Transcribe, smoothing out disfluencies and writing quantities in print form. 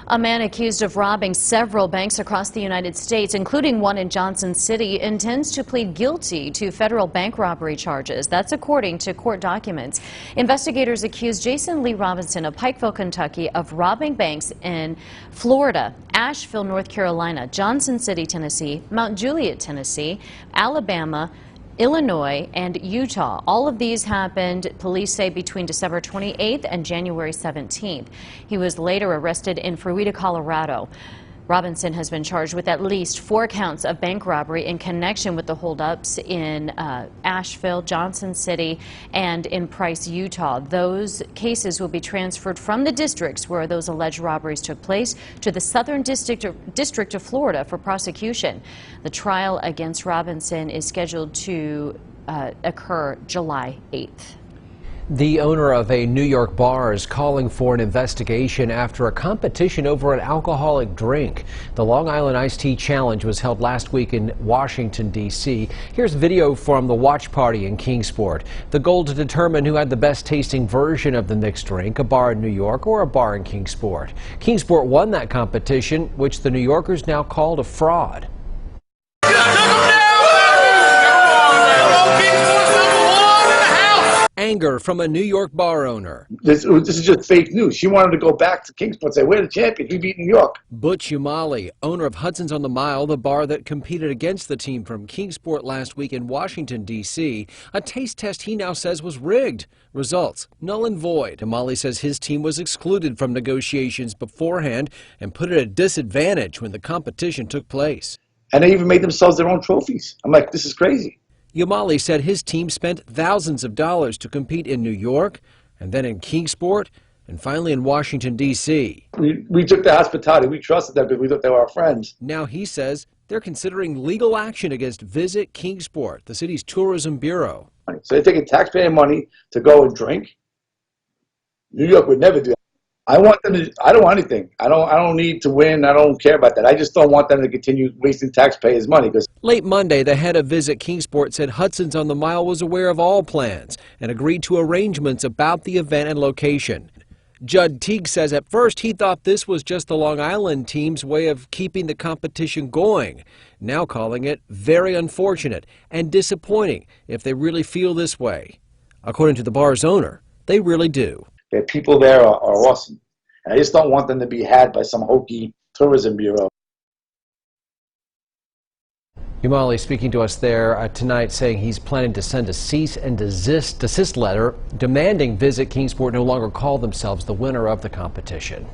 A man accused of robbing several banks across the United States, including one in Johnson City, intends to plead guilty to federal bank robbery charges. That's according to court documents. Investigators accuse Jason Lee Robinson of Pikeville, Kentucky, of robbing banks in Florida, Asheville, North Carolina, Johnson City, Tennessee, Mount Juliet, Tennessee, Alabama, Illinois, and Utah. All of these happened, police say, between December 28th and January 17th. He was later arrested in Fruita, Colorado. Robinson has been charged with at least 4 counts of bank robbery in connection with the holdups in Asheville, Johnson City, and in Price, Utah. Those cases will be transferred from the districts where those alleged robberies took place to the Southern District of Florida for prosecution. The trial against Robinson is scheduled to occur July 8th. The owner of a New York bar is calling for an investigation after a competition over an alcoholic drink. The Long Island Iced Tea Challenge was held last week in Washington, D.C. Here's video from the watch party in Kingsport. The goal to determine who had the best tasting version of the mixed drink, a bar in New York or a bar in Kingsport. Kingsport won that competition, which the New Yorkers now called a fraud. Anger from a New York bar owner. This is just fake news. She wanted to go back to Kingsport and say, we're the champions. We beat New York. Butch Umali, owner of Hudson's on the Mile, the bar that competed against the team from Kingsport last week in Washington, D.C. A taste test he now says was rigged. Results null and void. Umali says his team was excluded from negotiations beforehand and put at a disadvantage when the competition took place. And they even made themselves their own trophies. I'm like, this is crazy. Umali said his team spent thousands of dollars to compete in New York, and then in Kingsport, and finally in Washington, D.C. We took the hospitality. We trusted them because we thought they were our friends. Now he says they're considering legal action against Visit Kingsport, the city's tourism bureau. So they're taking taxpayer money to go and drink. New York would never do that. I want them to. I don't want anything. I don't need to win. I don't care about that. I just don't want them to continue wasting taxpayers' money. Late Monday, the head of Visit Kingsport said Hudson's on the Mile was aware of all plans and agreed to arrangements about the event and location. Judd Teague says at first he thought this was just the Long Island team's way of keeping the competition going, now calling it very unfortunate and disappointing if they really feel this way. According to the bar's owner, they really do. The people there are awesome. And I just don't want them to be had by some hokey tourism bureau. Umali speaking to us there tonight, saying he's planning to send a cease and desist letter demanding Visit Kingsport no longer call themselves the winner of the competition.